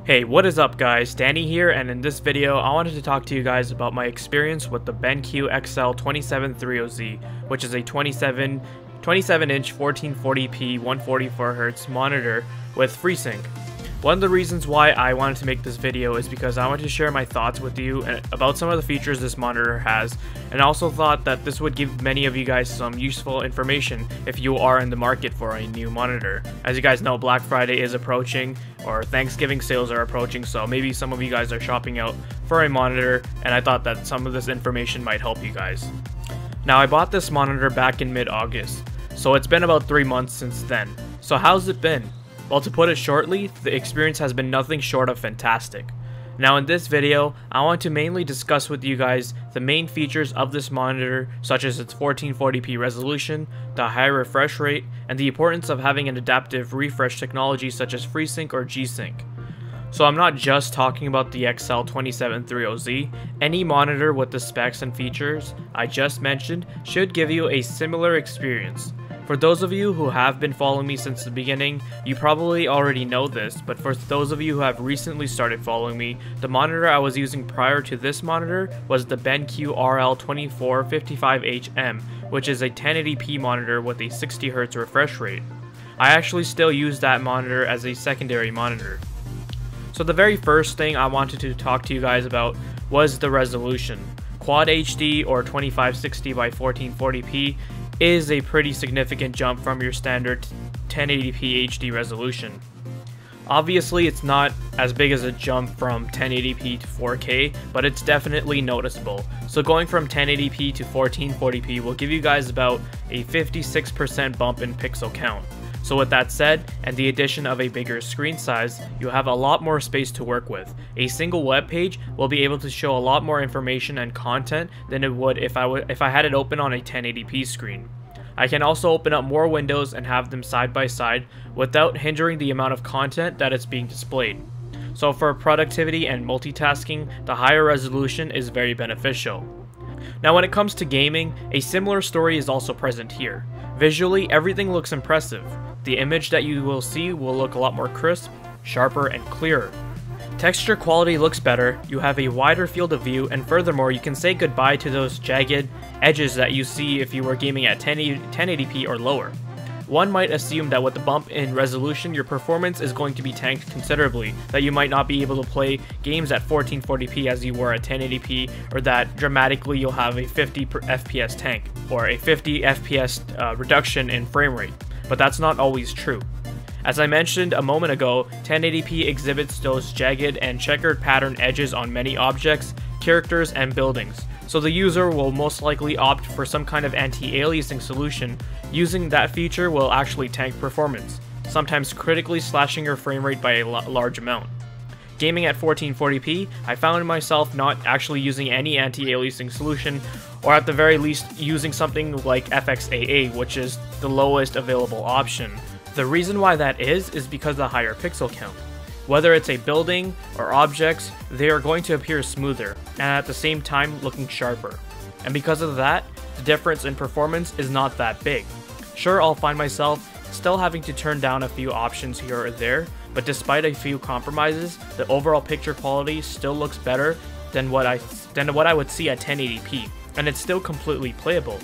Hey, what is up guys, Danny here, and in this video I wanted to talk to you guys about my experience with the Benq XL2730Z, which is a 27-inch 1440p 144Hz monitor with FreeSync. One of the reasons why I wanted to make this video is because I wanted to share my thoughts with you about some of the features this monitor has, and I also thought that this would give many of you guys some useful information if you are in the market for a new monitor. As you guys know, Black Friday is approaching, or Thanksgiving sales are approaching, so maybe some of you guys are shopping out for a monitor, and I thought that some of this information might help you guys. Now, I bought this monitor back in mid-August, so it's been about 3 months since then. So how's it been? Well, to put it shortly, the experience has been nothing short of fantastic. Now in this video, I want to mainly discuss with you guys the main features of this monitor, such as its 1440p resolution, the high refresh rate, and the importance of having an adaptive refresh technology such as FreeSync or G.SKILL. So I'm not just talking about the XL2730Z, any monitor with the specs and features I just mentioned should give you a similar experience. For those of you who have been following me since the beginning, you probably already know this, but for those of you who have recently started following me, the monitor I was using prior to this monitor was the Benq XL2730Z, which is a 1080p monitor with a 60Hz refresh rate. I actually still use that monitor as a secondary monitor. So the very first thing I wanted to talk to you guys about was the resolution. Quad HD or 2560 by 1440p is a pretty significant jump from your standard 1080p HD resolution. Obviously, it's not as big as a jump from 1080p to 4K, but it's definitely noticeable. So going from 1080p to 1440p will give you guys about a 56% bump in pixel count. So with that said, and the addition of a bigger screen size, you'll have a lot more space to work with. A single web page will be able to show a lot more information and content than it would if I had it open on a 1080p screen. I can also open up more windows and have them side by side without hindering the amount of content that is being displayed. So for productivity and multitasking, the higher resolution is very beneficial. Now when it comes to gaming, a similar story is also present here. Visually, everything looks impressive. The image that you will see will look a lot more crisp, sharper, and clearer. Texture quality looks better, you have a wider field of view, and furthermore, you can say goodbye to those jagged edges that you see if you were gaming at 1080p or lower. One might assume that with the bump in resolution, your performance is going to be tanked considerably, that you might not be able to play games at 1440p as you were at 1080p, or that dramatically you'll have a 50 FPS tank, or a 50 FPS reduction in frame rate. But that's not always true. As I mentioned a moment ago, 1080p exhibits those jagged and checkered pattern edges on many objects, characters, and buildings, so the user will most likely opt for some kind of anti-aliasing solution. Using that feature will actually tank performance, sometimes critically slashing your frame rate by a large amount. Gaming at 1440p, I found myself not actually using any anti-aliasing solution, or at the very least using something like FXAA, which is the lowest available option. The reason why that is because of the higher pixel count. Whether it's a building or objects, they are going to appear smoother, and at the same time looking sharper. And because of that, the difference in performance is not that big. Sure, I'll find myself still having to turn down a few options here or there, but despite a few compromises, the overall picture quality still looks better than what I would see at 1080p, and it's still completely playable.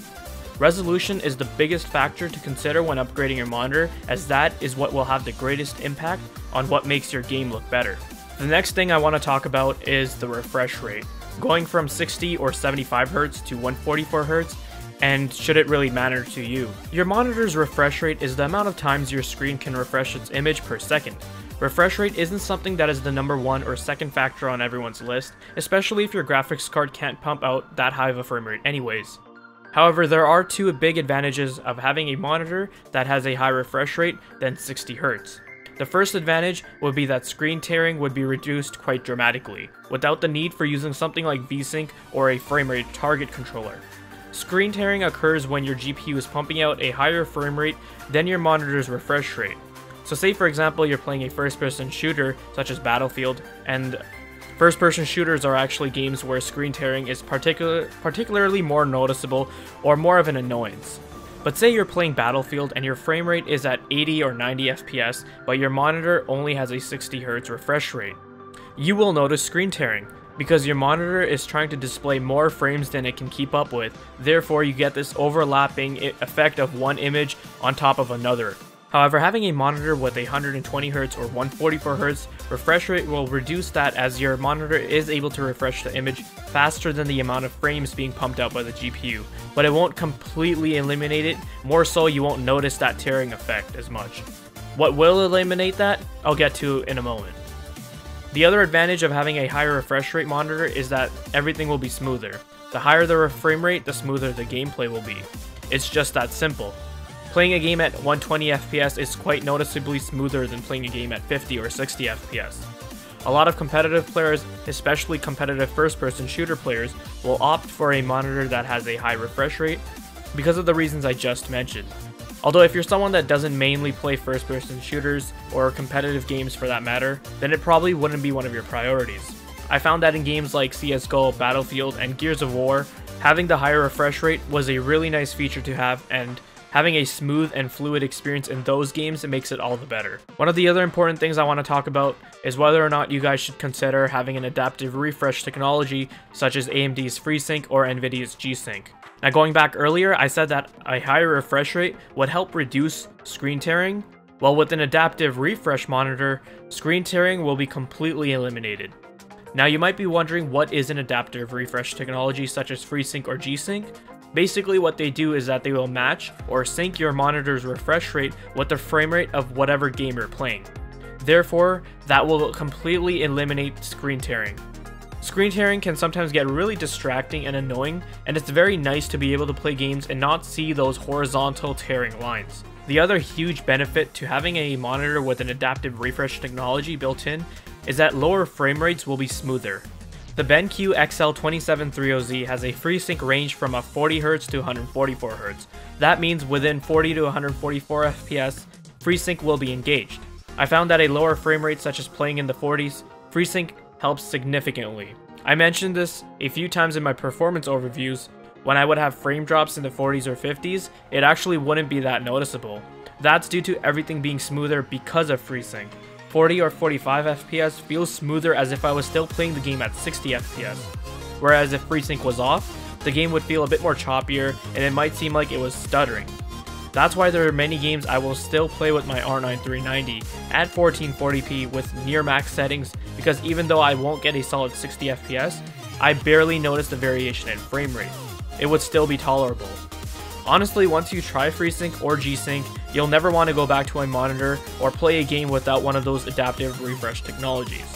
Resolution is the biggest factor to consider when upgrading your monitor, as that is what will have the greatest impact on what makes your game look better. The next thing I want to talk about is the refresh rate. Going from 60 or 75Hz to 144Hz, and should it really matter to you? Your monitor's refresh rate is the amount of times your screen can refresh its image per second. Refresh rate isn't something that is the number one or second factor on everyone's list, especially if your graphics card can't pump out that high of a frame rate anyways. However, there are two big advantages of having a monitor that has a high refresh rate than 60Hz. The first advantage would be that screen tearing would be reduced quite dramatically, without the need for using something like VSync or a frame rate target controller. Screen tearing occurs when your GPU is pumping out a higher frame rate than your monitor's refresh rate. So say for example you're playing a first-person shooter such as Battlefield, and first-person shooters are actually games where screen tearing is particularly more noticeable or more of an annoyance. But say you're playing Battlefield and your frame rate is at 80 or 90 FPS, but your monitor only has a 60Hz refresh rate. you will notice screen tearing, because your monitor is trying to display more frames than it can keep up with. Therefore, you get this overlapping effect of one image on top of another. However, having a monitor with a 120Hz or 144Hz refresh rate will reduce that, as your monitor is able to refresh the image faster than the amount of frames being pumped out by the GPU, but it won't completely eliminate it. More so, you won't notice that tearing effect as much. What will eliminate that, I'll get to in a moment. The other advantage of having a higher refresh rate monitor is that everything will be smoother. The higher the frame rate, the smoother the gameplay will be. It's just that simple. Playing a game at 120 FPS is quite noticeably smoother than playing a game at 50 or 60 FPS. A lot of competitive players, especially competitive first-person shooter players, will opt for a monitor that has a high refresh rate because of the reasons I just mentioned. Although if you're someone that doesn't mainly play first-person shooters, or competitive games for that matter, then it probably wouldn't be one of your priorities. I found that in games like CSGO, Battlefield, and Gears of War, having the higher refresh rate was a really nice feature to have, and having a smooth and fluid experience in those games makes it all the better. One of the other important things I want to talk about is whether or not you guys should consider having an adaptive refresh technology such as AMD's Freesync or Nvidia's G.SKILL. Now, going back earlier, I said that a higher refresh rate would help reduce screen tearing. Well, with an adaptive refresh monitor, screen tearing will be completely eliminated. Now, you might be wondering, what is an adaptive refresh technology such as Freesync or G.SKILL? Basically, what they do is that they will match or sync your monitor's refresh rate with the frame rate of whatever game you're playing. Therefore, that will completely eliminate screen tearing. Screen tearing can sometimes get really distracting and annoying, and it's very nice to be able to play games and not see those horizontal tearing lines. The other huge benefit to having a monitor with an adaptive refresh technology built in is that lower frame rates will be smoother. The Benq XL2730Z has a FreeSync range from 40Hz to 144Hz. That means within 40 to 144 FPS, FreeSync will be engaged. I found that a lower frame rate, such as playing in the 40s, FreeSync helps significantly. I mentioned this a few times in my performance overviews. When I would have frame drops in the 40s or 50s, it actually wouldn't be that noticeable. That's due to everything being smoother because of FreeSync. 40 or 45 FPS feels smoother as if I was still playing the game at 60 FPS. Whereas if FreeSync was off, the game would feel a bit more choppier and it might seem like it was stuttering. That's why there are many games I will still play with my R9 390 at 1440p with near max settings, because even though I won't get a solid 60 FPS, I barely notice the variation in frame rate. It would still be tolerable. Honestly, once you try FreeSync or G.SKILL, you'll never want to go back to a monitor or play a game without one of those adaptive refresh technologies.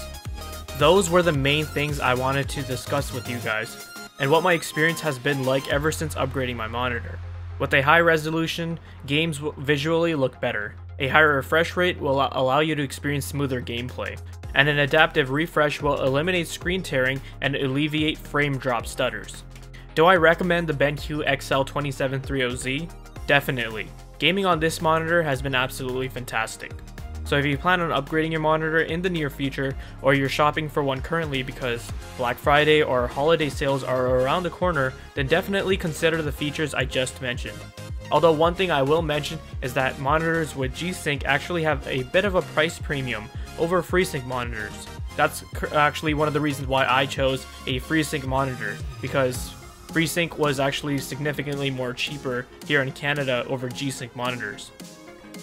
Those were the main things I wanted to discuss with you guys, and what my experience has been like ever since upgrading my monitor. With a high resolution, games will visually look better. A higher refresh rate will allow you to experience smoother gameplay, and an adaptive refresh will eliminate screen tearing and alleviate frame drop stutters. Do I recommend the Benq XL2730Z? Definitely. Gaming on this monitor has been absolutely fantastic. So if you plan on upgrading your monitor in the near future, or you're shopping for one currently because Black Friday or holiday sales are around the corner, then definitely consider the features I just mentioned. Although one thing I will mention is that monitors with G.SKILL actually have a bit of a price premium over FreeSync monitors. That's actually one of the reasons why I chose a FreeSync monitor, because FreeSync was actually significantly more cheaper here in Canada over G.SKILL monitors.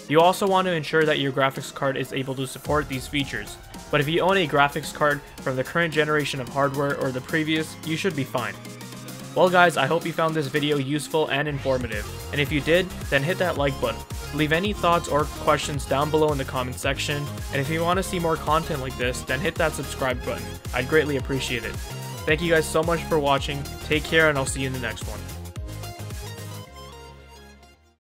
You also want to ensure that your graphics card is able to support these features, but if you own a graphics card from the current generation of hardware or the previous, you should be fine. Well guys, I hope you found this video useful and informative, and if you did, then hit that like button. Leave any thoughts or questions down below in the comment section, and if you want to see more content like this, then hit that subscribe button. I'd greatly appreciate it. Thank you guys so much for watching, take care, and I'll see you in the next one.